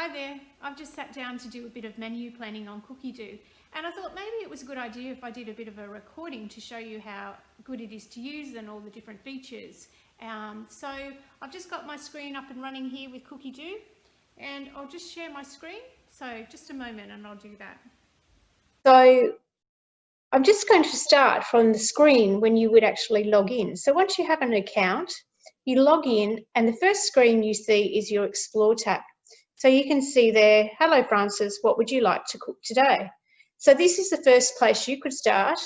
Hi there, I've just sat down to do a bit of menu planning on Cookidoo, and I thought maybe it was a good idea if I did a bit of a recording to show you how good it is to use and all the different features. So I've just got my screen up and running here with Cookidoo, and I'll just share my screen. So just a moment and I'll do that. So I'm just going to start from the screen when you would actually log in. So once you have an account, you log in and the first screen you see is your Explore tab. So you can see there, hello Francis, what would you like to cook today? So this is the first place you could start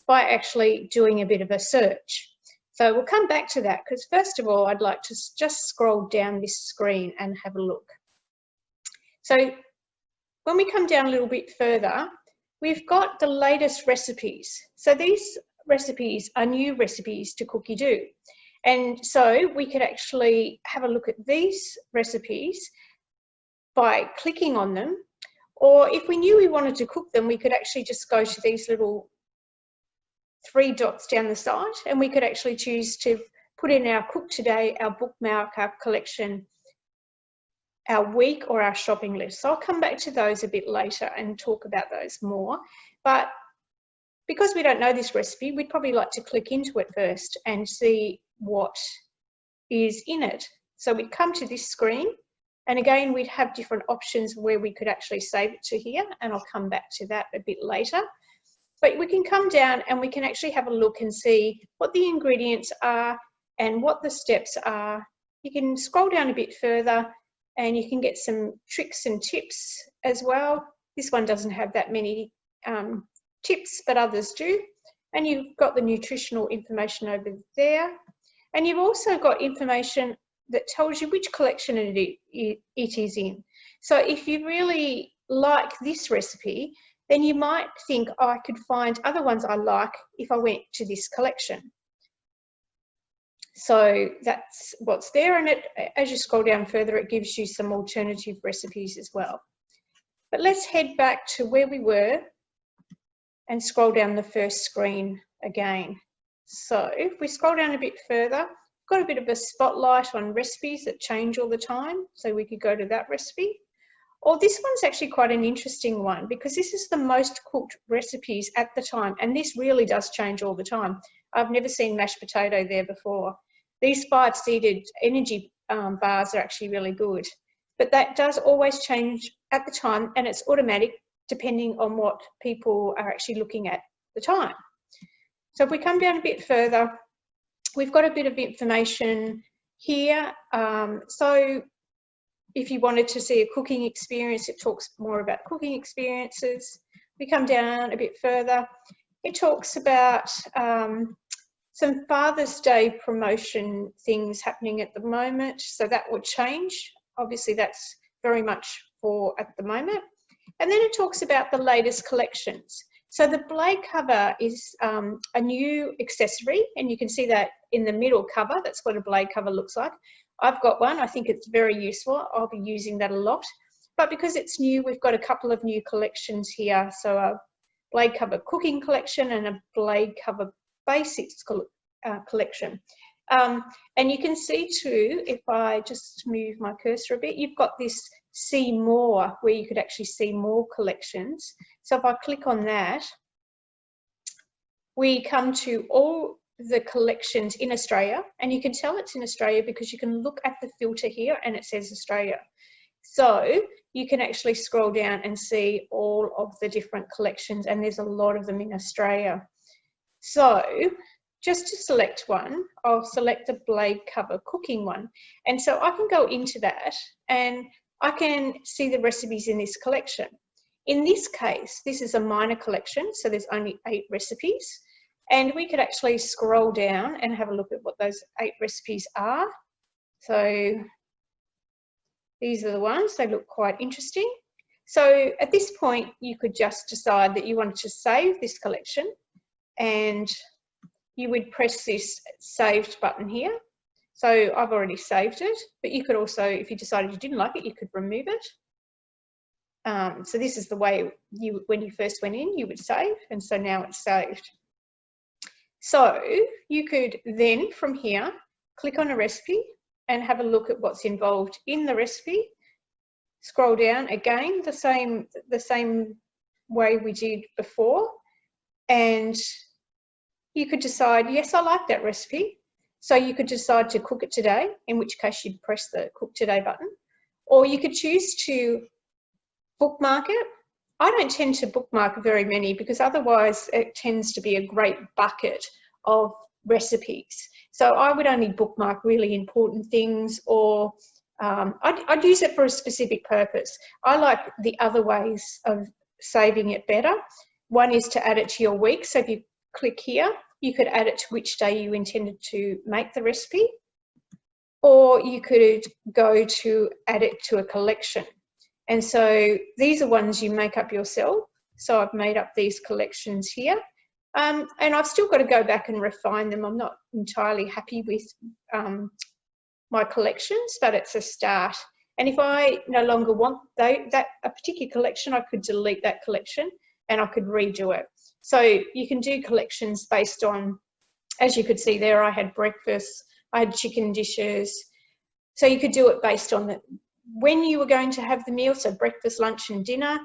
by actually doing a bit of a search. So we'll come back to that because first of all, I'd like to just scroll down this screen and have a look. So when we come down a little bit further, we've got the latest recipes. So these recipes are new recipes to Cookidoo. And so we could actually have a look at these recipes by clicking on them. Or if we knew we wanted to cook them, we could actually just go to these little 3 dots down the side and we could actually choose to put in our cook today, our bookmark, our collection, our week or our shopping list. So I'll come back to those a bit later and talk about those more. But because we don't know this recipe, we'd probably like to click into it first and see what is in it. So we'd come to this screen and again, we'd have different options where we could actually save it to here, and I'll come back to that a bit later. But we can come down and we can actually have a look and see what the ingredients are and what the steps are. You can scroll down a bit further and you can get some tricks and tips as well. This one doesn't have that many tips, but others do. And you've got the nutritional information over there. And you've also got information that tells you which collection it is in. So if you really like this recipe, then you might think, oh, I could find other ones I like if I went to this collection. So that's what's there, and as you scroll down further, it gives you some alternative recipes as well. But let's head back to where we were and scroll down the first screen again. So if we scroll down a bit further, got a bit of a spotlight on recipes that change all the time, so we could go to that recipe. Or this one's actually quite an interesting one because this is the most cooked recipes at the time, and this really does change all the time. I've never seen mashed potato there before. These 5-seeded energy bars are actually really good, but that does always change at the time, and it's automatic depending on what people are actually looking at the time. So if we come down a bit further, we've got a bit of information here. So if you wanted to see a cooking experience, it talks more about cooking experiences. We come down a bit further. It talks about some Father's Day promotion things happening at the moment. So that will change. Obviously, that's very much for at the moment. And then it talks about the latest collections. So the blade cover is a new accessory, and you can see that in the middle cover. That's what a blade cover looks like. I've got one. I think it's very useful. I'll be using that a lot. But because it's new, we've got a couple of new collections here. So a blade cover cooking collection and a blade cover basics collection. And you can see too, if I just move my cursor a bit, you've got this see more where you could actually see more collections. So if I click on that, we come to all the collections in Australia, and you can tell it's in Australia because you can look at the filter here and it says Australia. So you can actually scroll down and see all of the different collections, and there's a lot of them in Australia. So just to select one, I'll select the blade cover cooking one. And so I can go into that and I can see the recipes in this collection. In this case, this is a minor collection, so there's only 8 recipes. And we could actually scroll down and have a look at what those 8 recipes are. So these are the ones, they look quite interesting. So at this point, you could just decide that you wanted to save this collection, and you would press this saved button here. So I've already saved it, but you could also, if you decided you didn't like it, you could remove it. So this is the way when you first went in, you would save, and so now it's saved. So you could then, from here, click on a recipe and have a look at what's involved in the recipe. scroll down again, the same way we did before, and you could decide, yes, I like that recipe. So you could decide to cook it today, in which case you'd press the Cook Today button, or you could choose to bookmark it. I don't tend to bookmark very many because otherwise it tends to be a great bucket of recipes. So I would only bookmark really important things, or I'd use it for a specific purpose. I like the other ways of saving it better. One is to add it to your week. So if you click here, you could add it to which day you intended to make the recipe, or you could go to add it to a collection. And so these are ones you make up yourself. So I've made up these collections here. And I've still got to go back and refine them. I'm not entirely happy with my collections, but it's a start. And if I no longer want a particular collection, I could delete that collection and I could redo it. So you can do collections based on, as you could see there, I had breakfast, I had chicken dishes. So you could do it based on when you were going to have the meal, so breakfast, lunch and dinner.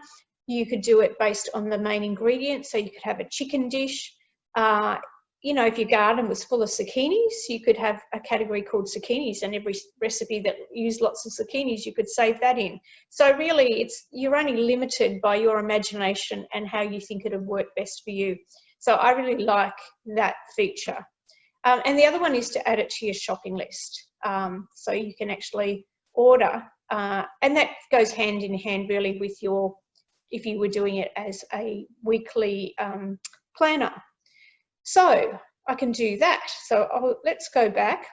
You could do it based on the main ingredients, so you could have a chicken dish. You know, if your garden was full of zucchinis, you could have a category called zucchinis, and every recipe that used lots of zucchinis, you could save that in. So really, you're only limited by your imagination and how you think it would work best for you. So I really like that feature. And the other one is to add it to your shopping list. So you can actually order, and that goes hand in hand really with if you were doing it as a weekly planner. So I can do that. So let's go back,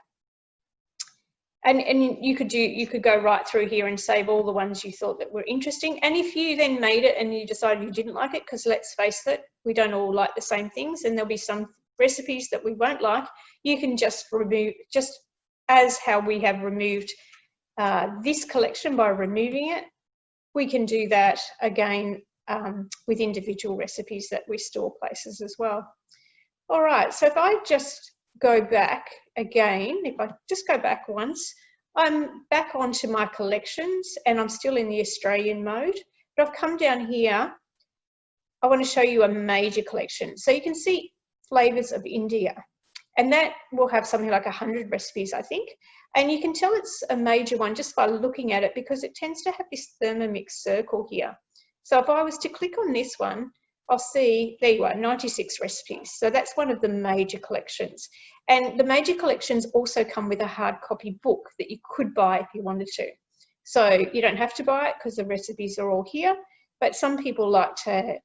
and you could go right through here and save all the ones you thought that were interesting. And if you then made it and you decided you didn't like it, because let's face it, we don't all like the same things, and there'll be some recipes that we won't like, you can just remove, just as how we have removed this collection by removing it, we can do that again with individual recipes that we store places as well. All right, so if I just go back again, if I just go back once, I'm back onto my collections and I'm still in the Australian mode, but I've come down here. I want to show you a major collection. So you can see Flavours of India, and that will have something like 100 recipes, I think. And you can tell it's a major one just by looking at it, because it tends to have this Thermomix circle here. So if I was to click on this one, I'll see, there you are, 96 recipes. So that's one of the major collections. And the major collections also come with a hard copy book that you could buy if you wanted to. So you don't have to buy it because the recipes are all here, but some people like to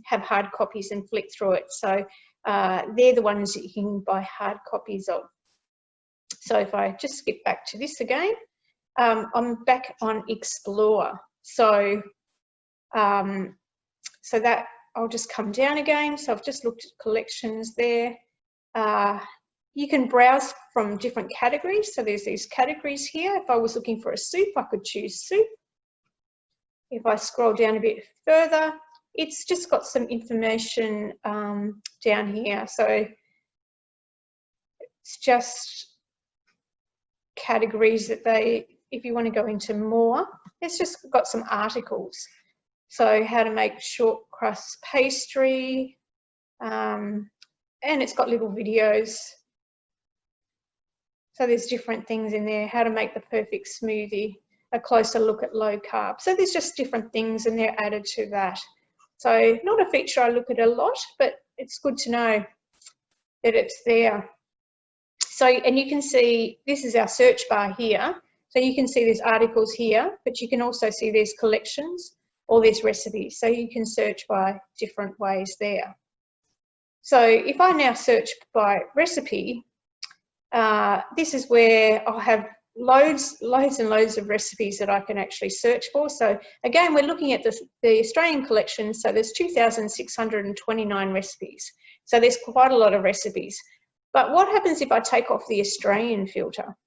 have hard copies and flick through it. So they're the ones that you can buy hard copies of. So if I just skip back to this again, I'm back on Explore. So, so that I'll just come down again. So I've just looked at collections there. You can browse from different categories. So there's these categories here. If I was looking for a soup, I could choose soup. If I scroll down a bit further, it's just got some information down here. So it's just categories that if you want to go into more, it's just got some articles. So how to make short crust pastry, and it's got little videos. So there's different things in there, how to make the perfect smoothie, a closer look at low carb. So there's just different things and they're added to that. So not a feature I look at a lot, but it's good to know that it's there. So, and you can see, this is our search bar here. So you can see there's articles here, but you can also see there's collections or there's recipes. So you can search by different ways there. So if I now search by recipe, this is where I'll have loads and loads of recipes that I can actually search for. So again, we're looking at the Australian collection. So there's 2,629 recipes. So there's quite a lot of recipes. But what happens if I take off the Australian filter?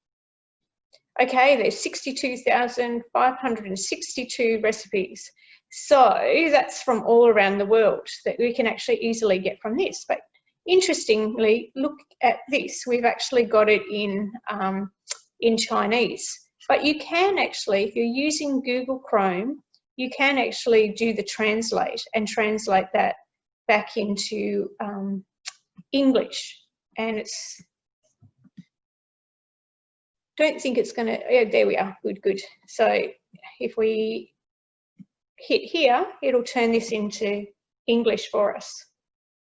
Okay, there's 62,562 recipes. So that's from all around the world that we can actually easily get from this. But interestingly, look at this. We've actually got it in Chinese. But you can actually, if you're using Google Chrome, you can actually do the translate and translate that back into English. And it's, don't think it's going to, yeah, there we are, good. So if we hit here, it'll turn this into English for us.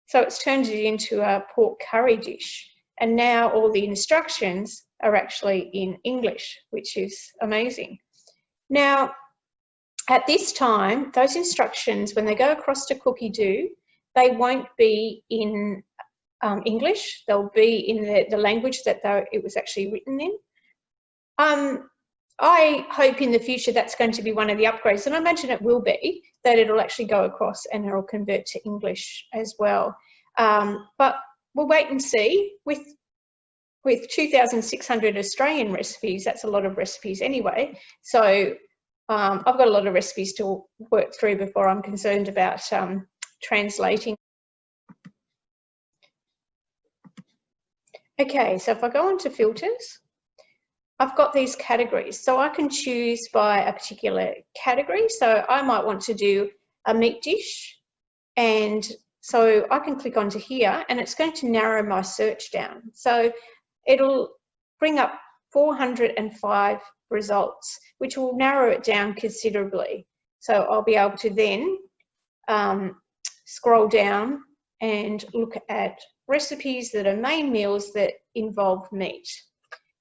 So it's turned it into a pork curry dish. And now all the instructions are actually in English, which is amazing. Now, at this time, those instructions, when they go across to Cookidoo, they won't be in English. They'll be in the language that it was actually written in. I hope in the future that's going to be one of the upgrades, and I imagine it will be, that it'll actually go across and it'll convert to English as well. But we'll wait and see. With 2,600 Australian recipes, that's a lot of recipes anyway. So I've got a lot of recipes to work through before I'm concerned about translating. Okay, so if I go into filters, I've got these categories. So I can choose by a particular category. So I might want to do a meat dish. And so I can click onto here and it's going to narrow my search down. So it'll bring up 405 results, which will narrow it down considerably. So I'll be able to then scroll down and look at recipes that are main meals that involve meat.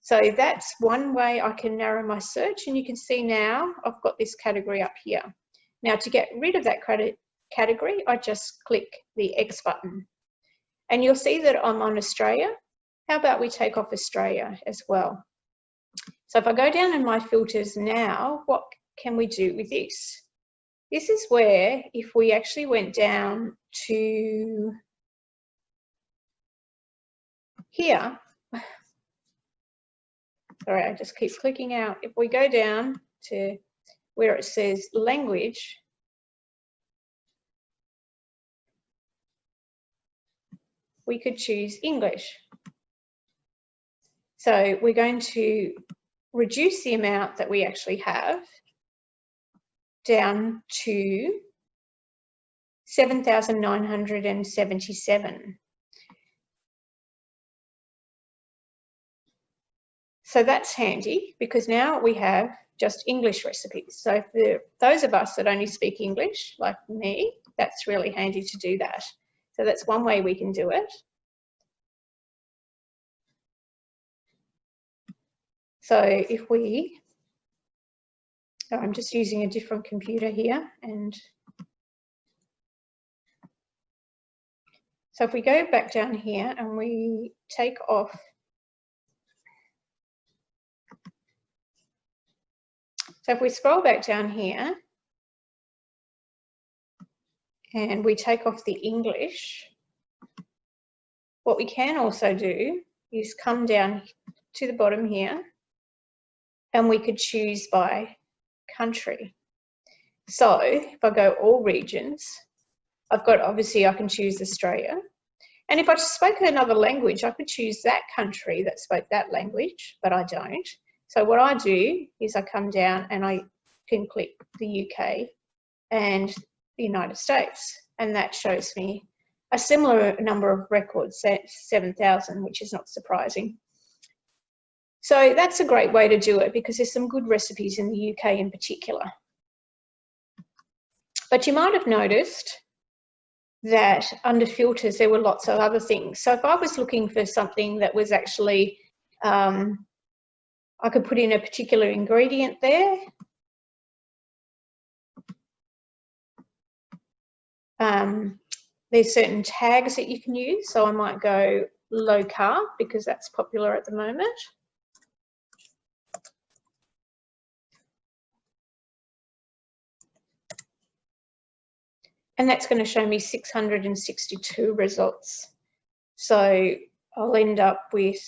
So that's one way I can narrow my search, and you can see now I've got this category up here. Now to get rid of that category, I just click the X button. And you'll see that I'm on Australia. How about we take off Australia as well? So if I go down in my filters now, what can we do with this? This is where, if we actually went down to here, sorry, I just keep clicking out. If we go down to where it says language, we could choose English. So we're going to reduce the amount that we actually have down to 7,977. So that's handy because now we have just English recipes. So for those of us that only speak English, like me, that's really handy to do that. So that's one way we can do it. So if we, I'm just using a different computer here, and so if we go back down here and we take off, so if we scroll back down here and we take off the English, what we can also do is come down to the bottom here and we could choose by country. So if I go all regions, I've got, obviously I can choose Australia. And if I spoke another language, I could choose that country that spoke that language, but I don't. So what I do is I come down and I can click the UK and the United States, and that shows me a similar number of records, 7,000, which is not surprising. So that's a great way to do it because there's some good recipes in the UK in particular. But you might have noticed that under filters there were lots of other things. So if I was looking for something that was actually, I could put in a particular ingredient there. There's certain tags that you can use. So I might go low carb because that's popular at the moment. And that's going to show me 662 results. So I'll end up with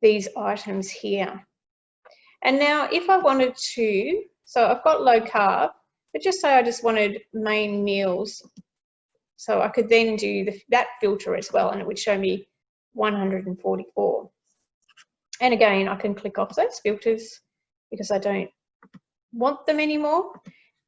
these items here. And now if I wanted to, so I've got low carb, but just say I just wanted main meals. So I could then do that filter as well, and it would show me 144. And again, I can click off those filters because I don't want them anymore.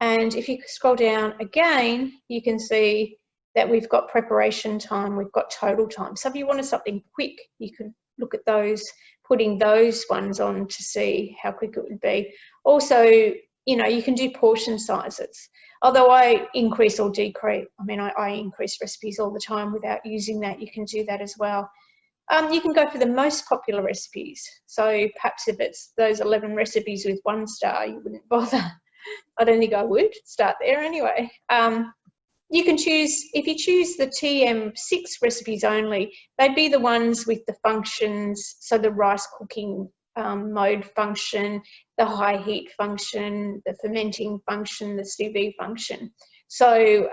And if you scroll down again, you can see that we've got preparation time, we've got total time. So if you wanted something quick, you could look at those, putting those ones on to see how quick it would be. Also, you know, you can do portion sizes. Although I increase or decrease, I mean, I increase recipes all the time without using that. You can do that as well. You can go for the most popular recipes. So perhaps if it's those 11 recipes with 1 star, you wouldn't bother. I don't think I would start there anyway. You can choose, if you choose the TM6 recipes only, they'd be the ones with the functions, so the rice cooking mode function, the high heat function, the fermenting function, the sous vide function. So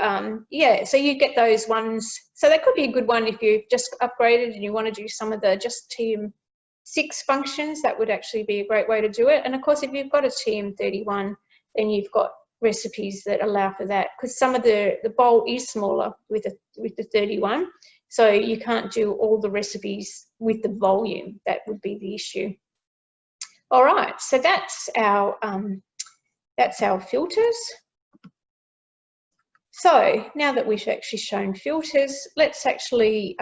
yeah, so you get those ones. So that could be a good one if you've just upgraded and you want to do some of the just TM6 functions. That would actually be a great way to do it. And of course, if you've got a TM31, then you've got recipes that allow for that, because some of the bowl is smaller with the 31, so you can't do all the recipes with the volume. That would be the issue. All right, so that's our filters. So now that we've actually shown filters, let's actually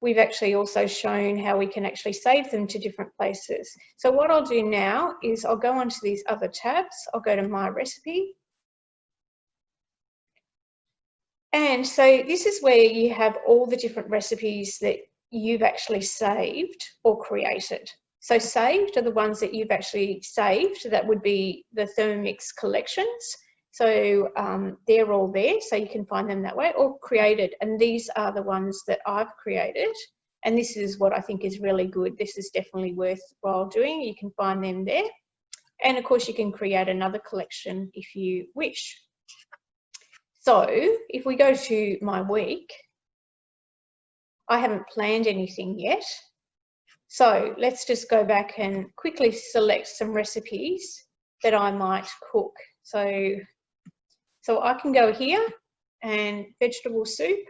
we've actually also shown how we can actually save them to different places. So what I'll do now is I'll go onto these other tabs. I'll go to My Recipe. And so this is where you have all the different recipes that you've actually saved or created. So saved are the ones that you've actually saved. That would be the Thermomix collections. So they're all there, so you can find them that way, or created. And these are the ones that I've created. And this is what I think is really good. This is definitely worthwhile doing. You can find them there. And of course, you can create another collection if you wish. So if we go to my week, I haven't planned anything yet. So let's just go back and quickly select some recipes that I might cook. So I can go here and vegetable soup,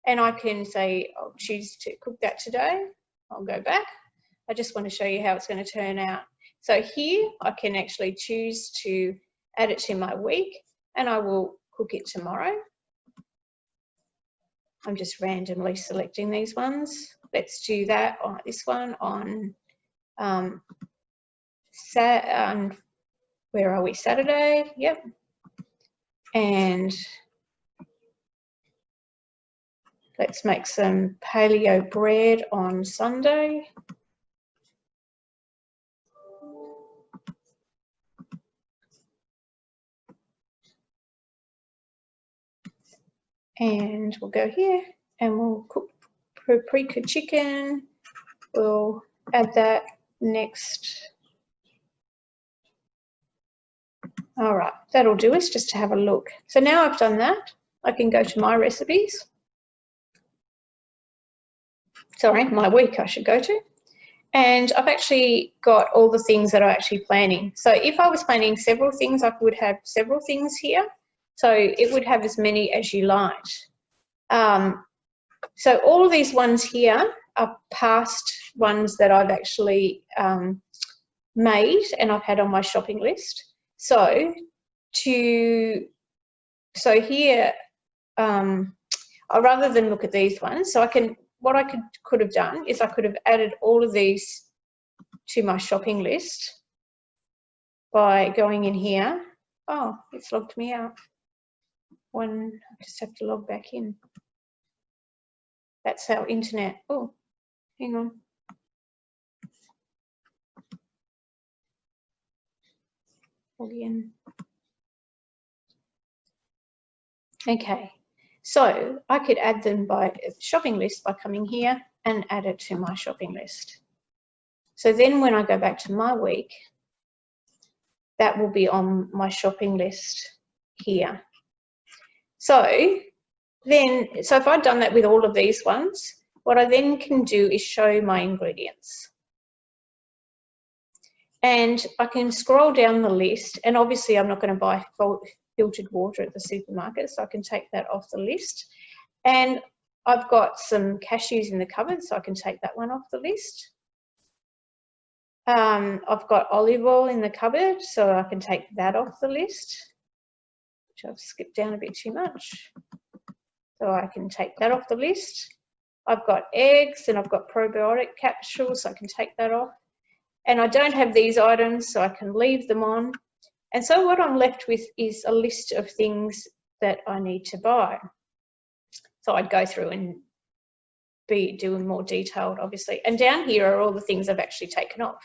and I can say I'll choose to cook that today. I'll go back. I just want to show you how it's going to turn out. So here I can actually choose to add it to my week, and I will cook it tomorrow. I'm just randomly selecting these ones. Let's do that on this one on where are we? Saturday. Yep. And let's make some paleo bread on Sunday. And we'll go here and we'll cook paprika chicken. We'll add that next. All right, that'll do us just to have a look. So now I've done that, I can go to my recipes. Sorry, my week I should go to. And I've actually got all the things that I'm actually planning. So if I was planning several things, I would have several things here. So it would have as many as you liked. So all of these ones here are past ones that I've actually made and I've had on my shopping list. So here, rather than look at these ones, so what I could have done is I could have added all of these to my shopping list by going in here. Oh, it's logged me out. I just have to log back in. That's our internet. Oh, hang on. Log in. Okay, so I could add them by shopping list by coming here and add it to my shopping list. So then when I go back to my week, that will be on my shopping list here. So if I'd done that with all of these ones, what I then can do is show my ingredients. And I can scroll down the list, and obviously I'm not going to buy filtered water at the supermarket, so I can take that off the list. And I've got some cashews in the cupboard, so I can take that one off the list. I've got olive oil in the cupboard, so I can take that off the list, which I've skipped down a bit too much. So I can take that off the list. I've got eggs and I've got probiotic capsules, so I can take that off. And I don't have these items, so I can leave them on. And so what I'm left with is a list of things that I need to buy. So I'd go through and be doing more detailed, obviously. And down here are all the things I've actually taken off.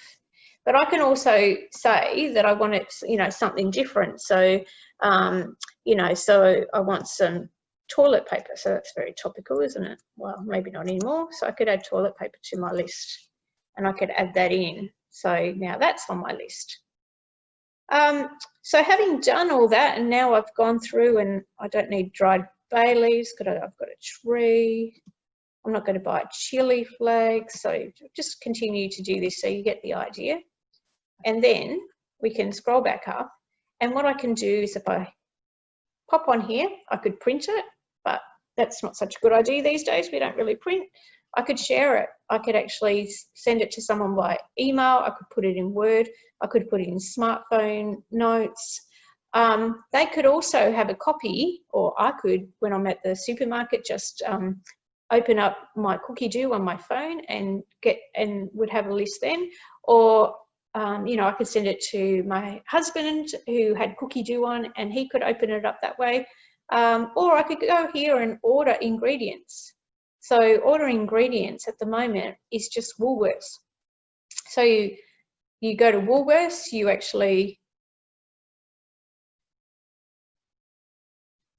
But I can also say that I want it, you know, something different. So, you know, so I want some toilet paper. So that's very topical, isn't it? Well, maybe not anymore. So I could add toilet paper to my list and I could add that in. So now that's on my list. So having done all that, and now I've gone through and I don't need dried bay leaves because I've got a tree. I'm not going to buy chili flakes. So just continue to do this so you get the idea. And then we can scroll back up. And what I can do is if I pop on here, I could print it, but that's not such a good idea these days. We don't really print. I could share it. I could actually send it to someone by email. I could put it in Word. I could put it in smartphone notes. They could also have a copy, or I could, when I'm at the supermarket, just open up my Cookidoo on my phone and would have a list then. Or you know, I could send it to my husband who had Cookidoo on, and he could open it up that way. Or I could go here and order ingredients. So ordering ingredients at the moment is just Woolworths. So you go to Woolworths, you actually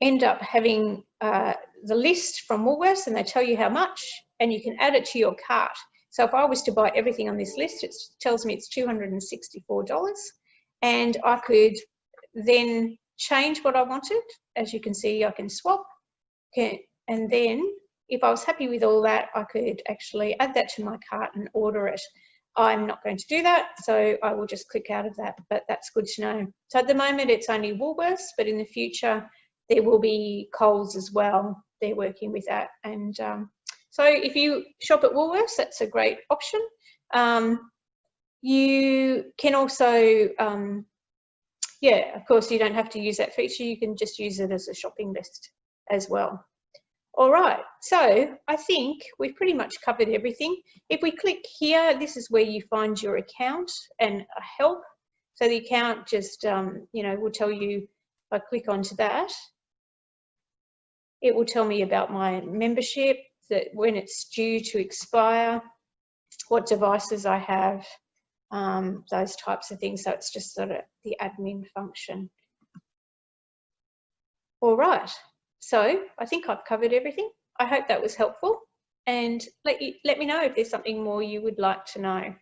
end up having the list from Woolworths, and they tell you how much, and you can add it to your cart. So if I was to buy everything on this list, it tells me it's $264, and I could then change what I wanted. As you can see, I can swap, and then if I was happy with all that, I could actually add that to my cart and order it. I'm not going to do that, so I will just click out of that, but that's good to know. So at the moment, it's only Woolworths, but in the future, there will be Coles as well. They're working with that. And so if you shop at Woolworths, that's a great option. You can also, yeah, of course, you don't have to use that feature. You can just use it as a shopping list as well. All right, so I think we've pretty much covered everything. If we click here, this is where you find your account and a help. So the account just, you know, will tell you, if I click onto that, it will tell me about my membership, that when it's due to expire, what devices I have, those types of things. So it's just sort of the admin function. All right. So I think I've covered everything. I hope that was helpful, and let me know if there's something more you would like to know.